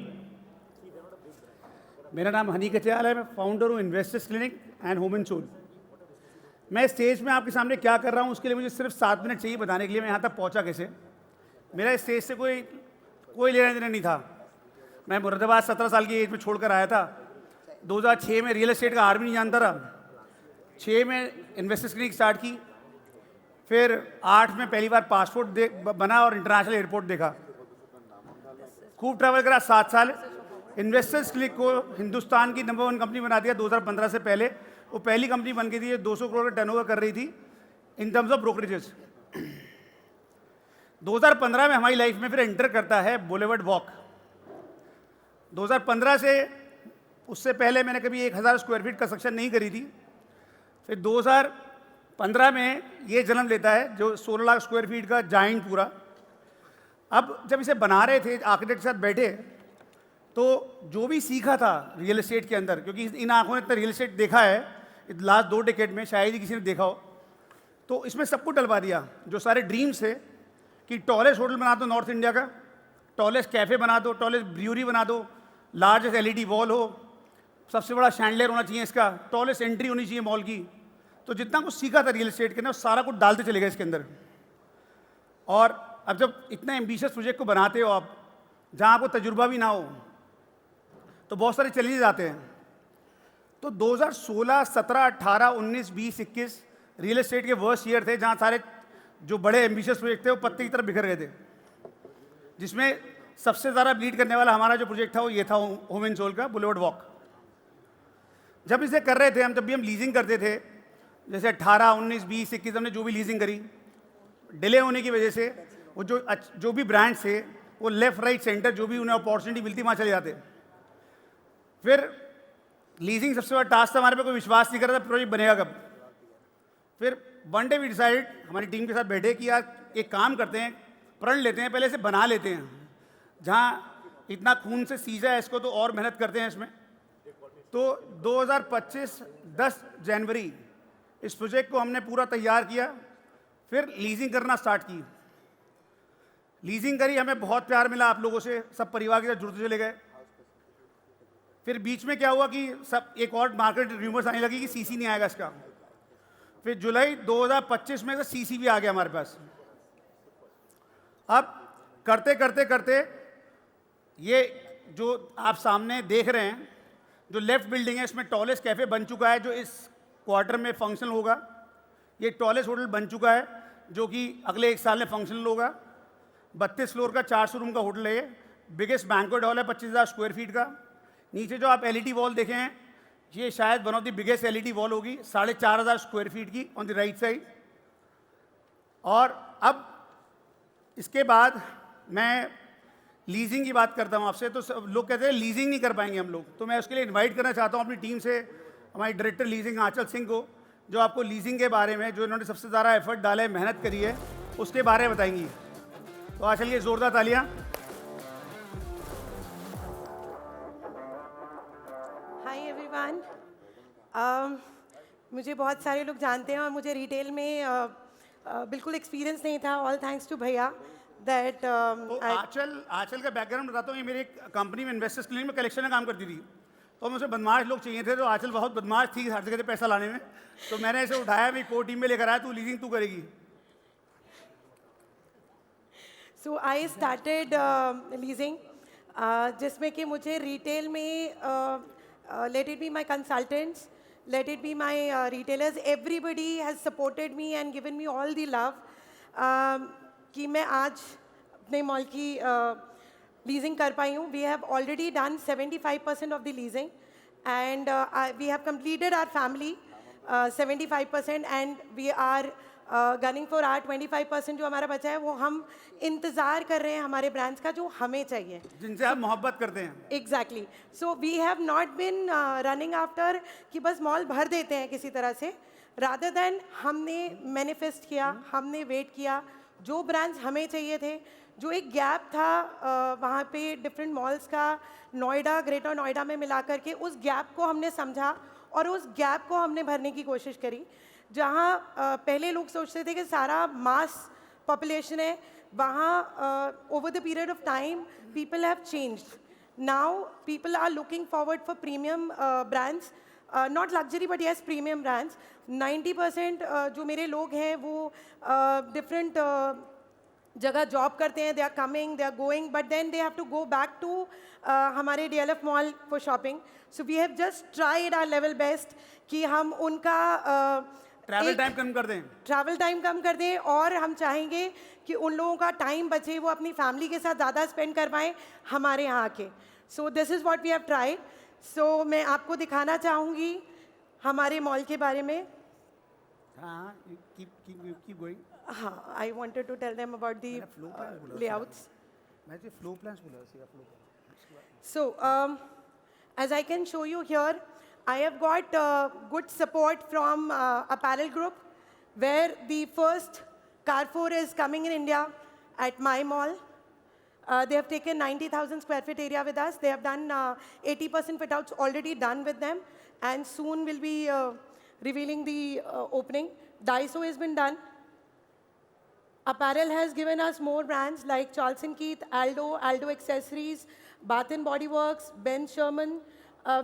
मेरा नाम हनी कचयाल है, मैं founder हूँ investors clinic and home and soul. मैं stage में आपके सामने क्या कर रहा हूँ उसके लिए मुझे सिर्फ 7 मिनट चाहिए बताने के लिए मैं यहाँ तक पहुँचा कैसे। मेरा इस स्टेज से कोई लेना देना नहीं था। मैं मुरादाबाद 17 साल की एज में छोड़कर आया था। 2006 में रियल एस्टेट का आर भी नहीं जानता रहा। 6 में इन्वेस्टर्स क्लिनिक स्टार्ट की, फिर 8 में पहली बार पासपोर्ट बना और इंटरनेशनल एयरपोर्ट देखा। खूब ट्रैवल करा 7 साल। इन्वेस्टर्स क्लिनिक को हिंदुस्तान की नंबर 1 कंपनी बना दिया 2015 से पहले। वो पहली कंपनी बन गई थी, 200 करोड़ का टर्नओवर कर रही थी इन टर्म्स ऑफ ब्रोकरेजेस। 2015 में हमारी लाइफ में फिर एंटर करता है बुलेवर्ड वॉक। 2015 से उससे पहले मैंने कभी 1000 स्क्वायर फीट कंस्ट्रक्शन नहीं करी थी। फिर 2015 में ये जन्म लेता है जो 16 लाख स्क्वायर फीट का जाइंट पूरा। अब जब इसे बना रहे थे आर्किटेक्ट के साथ बैठे, तो जो भी सीखा था रियल एस्टेट के अंदर, क्योंकि इन आंखों ने इतना रियल एस्टेट देखा है लास्ट 2 डेकेड में, शायद ही किसी ने देखा हो, तो इसमें सब कुछ डलवा दिया। जो सारे ड्रीम्स थे कि टॉलेस्ट होटल बना दो नॉर्थ इंडिया का, टॉलेस्ट कैफ़े बना दो, टॉलेस्ट ब्रूअरी बना दो, लार्जेस्ट LED वॉल हो, सबसे बड़ा शैंडलियर होना चाहिए इसका, टॉलेस्ट एंट्री होनी चाहिए मॉल की। तो जितना कुछ सीखा था रियल एस्टेट के अंदर सारा कुछ डालते चले गए इसके अंदर। और अब जब इतना एम्बिशियस प्रोजेक्ट को बनाते हो आप, जहाँ आपको तजुर्बा भी ना हो, तो बहुत सारे चैलेंजेस आते हैं। तो 2016, 17, 18, 19, 20, 21 रियल एस्टेट के वर्स्ट ईयर थे, जहाँ सारे जो बड़े एम्बिशियस प्रोजेक्ट थे वो पत्ते की तरफ बिखर गए थे। जिसमें सबसे ज़्यादा लीड करने वाला हमारा जो प्रोजेक्ट था वो ये था होम एंड सोल का बुलेवर्ड वॉक। जब इसे कर रहे थे हम, जब भी हम लीजिंग करते थे, जैसे 18, 19, 20, 21 हमने जो भी लीजिंग करी, डिले होने की वजह से वो जो भी ब्रांड्स थे वो लेफ्ट राइट सेंटर जो भी उन्हें अपॉर्चुनिटी मिलती वहाँ चले जाते। फिर लीजिंग सबसे बड़ा टास्क था, हमारे पे कोई विश्वास नहीं कर रहा था प्रोजेक्ट बनेगा कब। फिर वन डे वी डिसाइड, हमारी टीम के साथ बैठे कि यार एक काम करते हैं, प्रण लेते हैं, पहले से बना लेते हैं। जहाँ इतना खून से सींचा है इसको, तो और मेहनत करते हैं इसमें। तो 2025 10 जनवरी इस प्रोजेक्ट को हमने पूरा तैयार किया। फिर लीजिंग करना स्टार्ट की। लीजिंग करी, हमें बहुत प्यार मिला आप लोगों से, सब परिवार के साथ जुड़ते चले गए। फिर बीच में क्या हुआ कि सब एक और मार्केट रूमर्स आने लगी कि सीसी नहीं आएगा इसका। फिर जुलाई 2025 में सीसी भी आ गया हमारे पास। अब करते करते करते ये जो आप सामने देख रहे हैं, जो लेफ्ट बिल्डिंग है, इसमें टॉलेस्ट कैफ़े बन चुका है जो इस क्वार्टर में फंक्शनल होगा। ये टॉलेस्ट होटल बन चुका है जो कि अगले 1 साल में फंक्शनल होगा। 32 फ्लोर का 400 रूम का होटल है ये। बिगेस्ट बैंक्वेट हॉल है 25,000 स्क्वायर फीट का। नीचे जो आप LED वॉल देखें हैं, ये शायद one of the biggest LED wall होगी, 4,500 स्क्वायर फीट की ऑन द राइट साइड। और अब इसके बाद मैं लीजिंग की बात करता हूँ आपसे। तो सब लोग कहते हैं लीजिंग नहीं कर पाएंगे हम लोग, तो मैं उसके लिए इनवाइट करना चाहता हूँ अपनी टीम से हमारी डायरेक्टर लीजिंग आंचल सिंह को, जो आपको लीजिंग के बारे में, जो इन्होंने सबसे ज़्यादा एफर्ट डाला है, मेहनत करी है, उसके बारे में बताएंगी। तो आ चलिए ज़ोरदार तालियाँ। हाय एवरीवन, मुझे बहुत सारे लोग जानते हैं और मुझे रिटेल में बिल्कुल एक्सपीरियंस नहीं था। ऑल थैंक्स टू भैया दैट। आंचल का बैकग्राउंड बताता हूँ। ये मेरी एक कंपनी में इन्वेस्टर्स क्लिनिक में कलेक्शन का काम करती थी, तो मुझे बदमाश लोग चाहिए थे। तो आंचल बहुत बदमाश थी हर जगह से पैसा लाने में, तो मैंने इसे उठाया, मेरी कोर टीम में लेकर आया, तू लीजिंग तू करेगी। सो आई स्टार्टेड लीजिंग, जिसमें कि मुझे रिटेल में let it be my consultants, let it be my retailers, everybody has supported me and given me all the love कि मैं आज अपने मॉल की लीजिंग कर पाई हूँ। We have already done 75% of the leasing and we have completed our family 75% and we are gunning for our 25% जो हमारा बचा है, वो हम इंतज़ार कर रहे हैं हमारे ब्रांड्स का जो हमें चाहिए, जिनसे आप मोहब्बत करते हैं। Exactly. So we have not been running after कि बस मॉल भर देते हैं किसी तरह से, रादर दैन हमने मैनिफेस्ट किया, हमने वेट किया, जो ब्रांड्स हमें चाहिए थे, जो एक गैप था वहाँ पे डिफरेंट मॉल्स का नोएडा, ग्रेटर नोएडा में मिला करके, उस गैप को हमने समझा और उस गैप को हमने भरने की कोशिश करी। जहाँ पहले लोग सोचते थे कि सारा मास पॉपुलेशन है, वहाँ over the period of time, people have changed. Now, people are looking forward for premium brands, not luxury, but yes, premium brands. 90% जो मेरे लोग हैं वो different जगह जॉब करते हैं, they are coming, they are going, but then they have to go back to हमारे DLF mall for shopping. So we have just tried our level best कि हम उनका ट्रैवल टाइम कम कर दें, ट्रैवल टाइम कम कर दें, और हम चाहेंगे कि उन लोगों का टाइम बचे, वो अपनी फैमिली के साथ ज़्यादा स्पेंड कर पाएँ हमारे यहाँ आके. So this is what we have tried. सो मैं आपको दिखाना चाहूँगी हमारे मॉल के बारे में. हाँ, keep going. हाँ, I wanted to tell them about the layouts. मैं जो flow plans बोला, सीधा flow plan. So, as I can show you here, I have got good support from apparel group, where the first Carrefour is coming in India at my mall. They have taken 90,000 square feet area with us. They have done 80% fit outs already done with them, and soon will be revealing the opening. Daiso has been done. Apparel has given us more brands like Charles & Keith, Aldo, Aldo Accessories, Bath & Body Works, Ben Sherman.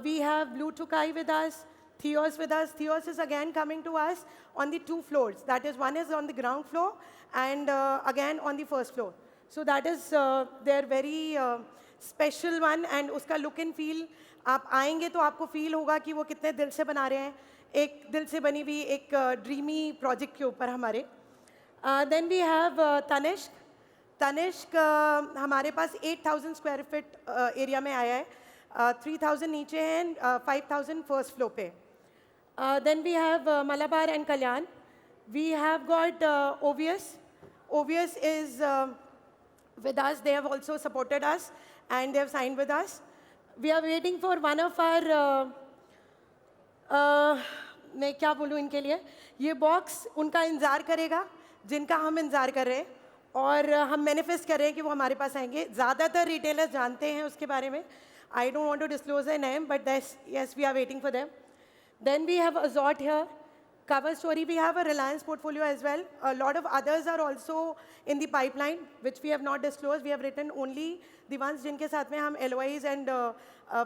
We have Blue Tokai with us, Theos with us. Theos is again coming to us on the 2 floors. That is, one is on the ground floor and again on the first floor. So that is their very special one, and उसका look and feel, आप आएंगे तो आपको feel होगा कि वो कितने दिल से बना रहे हैं. एक दिल से बनी हुई एक dreamy project के ऊपर हमारे. Then we have Tanishq. Tanishq हमारे पास 8,000 square feet area में आया है. 3,000 नीचे हैं, 5,000 first floor पे. Then we have Malabar and Kalyan. We have got OVS. OVS is with us. They have also supported us and they have signed with us. We are waiting for one of our मैं क्या बोलूँ इनके लिए, ये box उनका इंतज़ार करेगा जिनका हम इंतज़ार कर रहे हैं, और हम मैनिफेस्ट कर रहे हैं कि वो हमारे पास आएंगे. ज़्यादातर रिटेलर्स जानते हैं उसके बारे में. I don't want to disclose their name, but yes, we are waiting for them. Then we have Azort here. Cover Story, we have a Reliance portfolio as well. A lot of others are also in the pipeline, which we have not disclosed. We have written only the ones जिनके साथ में हम LOIs and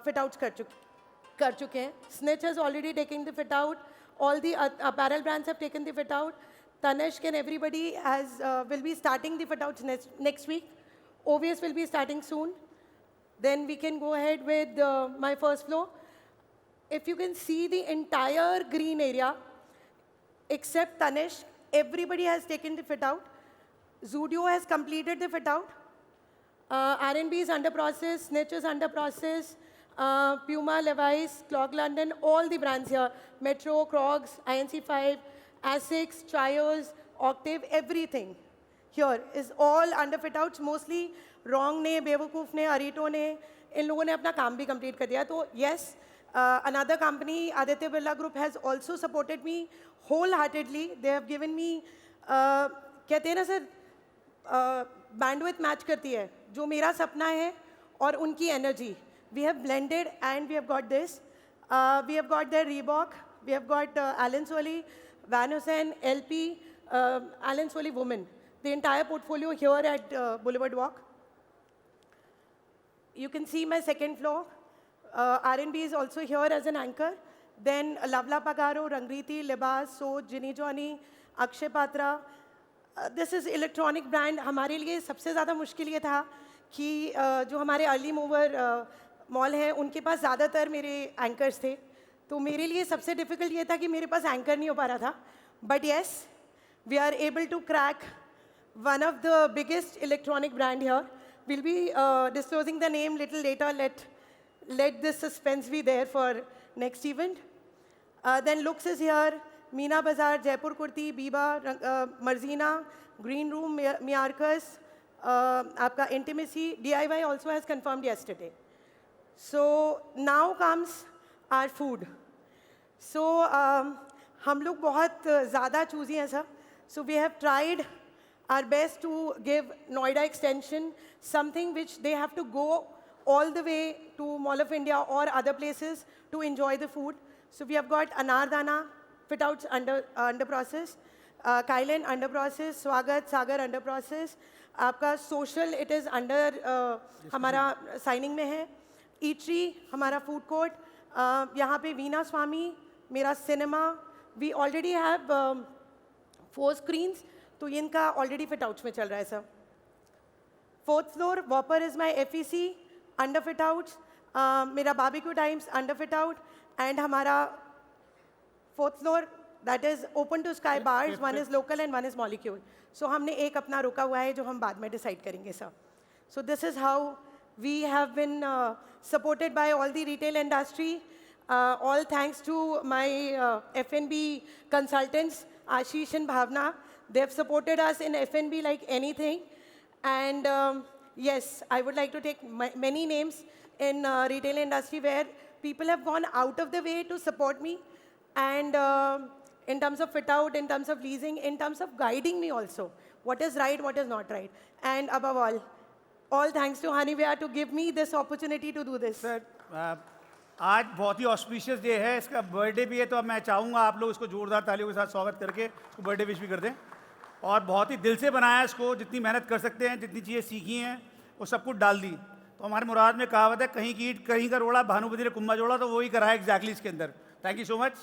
fit-outs कर चुके हैं. Snitch has already taken the fit-out. All the apparel brands have taken the fit-out. Tanishq and everybody will be starting the fit-outs next week. OVS will be starting soon. Then we can go ahead with my first floor. If you can see the entire green area, except Tanishq, everybody has taken the fit-out. Zudio has completed the fit-out. R&B is under process. Snitch is under process. Puma, Levi's, Clog London, all the brands here. Metro, Crocs, INC5, Asics, Trios, Octave, everything here is all under fit-outs. Mostly Wrong ने, बेवकूफ़ ने, अरीटो ने, इन लोगों ने अपना काम भी complete कर दिया. तो yes, another company, Aditya Birla Group, has also supported me wholeheartedly. They have given me, कहते हैं ना सर, bandwidth match करती है, जो मेरा सपना है और उनकी energy. We have blended and we have got this. We have got their Reebok. We have got Allen Solly, Van Heusen, LP, Allen Solly Women. The entire portfolio here at Boulevard Walk. You can see my second floor. R&B is also here as an anchor. Then Lavla Pagaro, Rangriti, Libas, So, Ginny Johnny, Akshay Patra. This is electronic brand. हमारे लिए सबसे ज़्यादा मुश्किल ये था कि जो हमारे अर्ली मूवर मॉल हैं उनके पास ज़्यादातर मेरे एंकर्स थे. तो मेरे लिए सबसे डिफ़िकल्ट ये था कि मेरे पास एंकर नहीं हो पा रहा था. But yes, we are able to crack one of the biggest electronic brand here. We'll be disclosing the name little later. Let this suspense be there for next event. Then Lux is here. Meena Bazaar, Jaipur Kurti, Biba, Marzina, Green Room, Miarcus, Aapka Intimacy. DIY also has confirmed yesterday. So now comes our food. So हम लोग बहुत ज़्यादा choosy हैं sir. So we have tried our best to give Noida extension something which they have to go all the way to Mall of India or other places to enjoy the food. So we have got Anardana fit outs under process. Kylan under process, Swagat, Sagar under process. आपका social it is under हमारा signing में है. Eatery हमारा food court. यहाँ पे वीना स्वामी, मेरा cinema. We already have 4 screens. तो ये इनका already fit outs में चल रहा है sir. 4th floor, Whopper is my FEC, under fit outs. मेरा barbecue times under fit out. And हमारा 4th floor, that is open to sky bars. One is local and one is molecule. So हमने एक अपना रुका हुआ है जो हम बाद में decide करेंगे sir. So this is how we have been supported by all the retail industry. All thanks to my F&B consultants, Ashish and Bhavna. They have supported us in F&B like anything. And yes, I would like to take many names in retail industry where people have gone out of the way to support me. And in terms of fit out, in terms of leasing, in terms of guiding me also. What is right, what is not right. And above all thanks to Honeyware to give me this opportunity to do this. Sir, आज बहुत ही auspicious day है, इसका birthday भी है, तो अब मैं चाहूँगा आप लोग इसको जोरदार तालियों के साथ स्वागत करके इसको बर्थडे विश भी कर दें. और बहुत ही दिल से बनाया इसको, जितनी मेहनत कर सकते हैं, जितनी चीज़ें सीखी हैं वो सब कुछ डाल दी. तो हमारे मुराद में कहावत है, कहीं की ईंट कहीं का रोड़ा, भानुपति ने कुंभा जोड़ा, तो वही करा है एग्जैक्टली इसके अंदर. Thank you so much.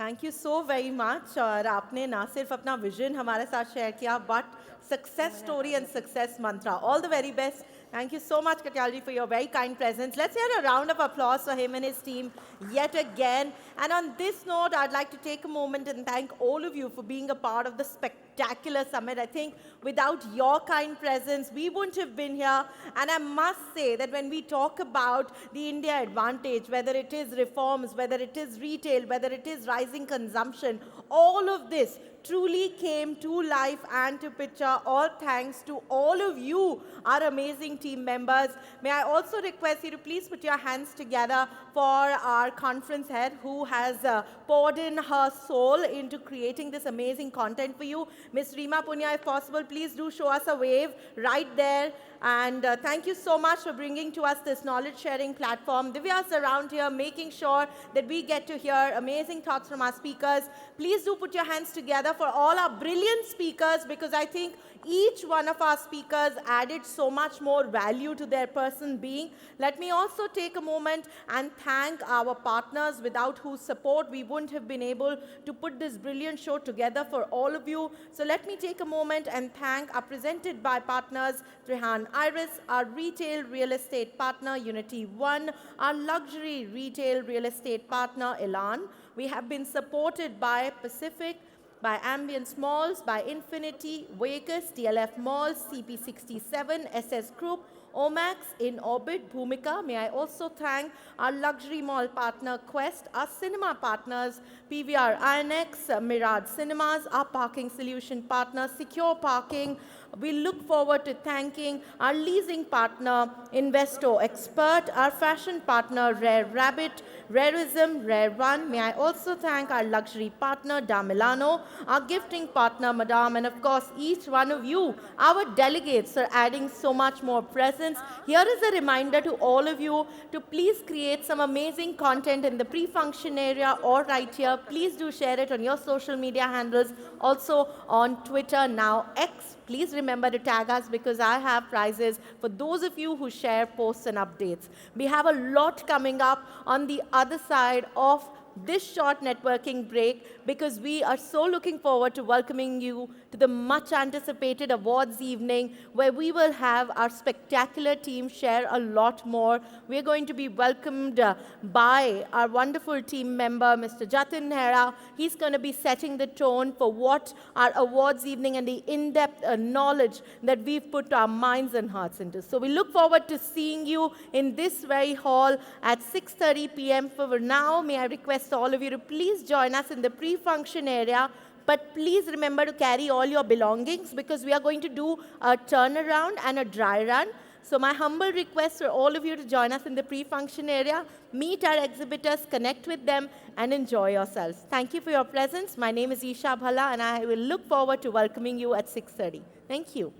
Thank you so very much. और आपने ना सिर्फ अपना विजन हमारे साथ शेयर किया, but success story and success Mantra. All the very best. Thank you so much, Katyalji, for your very kind presence. Let's hear a round of applause for him and his team yet again. And on this note, I'd like to take a moment and thank all of you for being a part of the spectacular summit. I think without your kind presence, we wouldn't have been here. And I must say that when we talk about the India advantage, whether it is reforms, whether it is retail, whether it is rising consumption, all of this truly came to life and to picture, all thanks to all of you, our amazing team members. May I also request you to please put your hands together for our conference head who has poured in her soul into creating this amazing content for you. Ms. Reema Punya, if possible, please do show us a wave right there. And thank you so much for bringing to us this knowledge sharing platform. Divya's around here making sure that we get to hear amazing thoughts from our speakers. Please do put your hands together for all our brilliant speakers, because I think each one of our speakers added so much more value to their person being. Let me also take a moment and thank our partners, without whose support we wouldn't have been able to put this brilliant show together for all of you. So let me take a moment and thank our presented by partners, Rehan Iris, our retail real estate partner, Unity One, our luxury retail real estate partner, Elan. We have been supported by Pacific, by Ambience Malls, by Infinity, Vegas, DLF Malls, CP67, SS Group, Omax, In Orbit, Bhumika. May I also thank our luxury mall partner, Quest, our cinema partners, PVR INX, Mirage Cinemas, our parking solution partner, Secure Parking. We look forward to thanking our leasing partner, Investo Expert, our fashion partner, Rare Rabbit, Rareism, Rare One. May I also thank our luxury partner, Da Milano, our gifting partner, Madame, and of course, each one of you, our delegates, for adding so much more presence. Here is a reminder to all of you to please create some amazing content in the pre-function area or right here. Please do share it on your social media handles, also on Twitter, now X. Please remember to tag us, because I have prizes for those of you who share posts and updates. We have a lot coming up on the other side of this short networking break, because we are so looking forward to welcoming you to the much anticipated awards evening, where we will have our spectacular team share a lot more. We're going to be welcomed by our wonderful team member, Mr. Jatin Nehra. He's going to be setting the tone for what our awards evening and the in-depth knowledge that we've put our minds and hearts into. So we look forward to seeing you in this very hall at 6:30 p.m. For now, may I request all of you to please join us in the pre-function area. But please remember to carry all your belongings, because we are going to do a turnaround and a dry run. So my humble request for all of you to join us in the pre-function area, meet our exhibitors, connect with them, and enjoy yourselves. Thank you for your presence. My name is Isha Bhala, and I will look forward to welcoming you at 6:30. Thank you.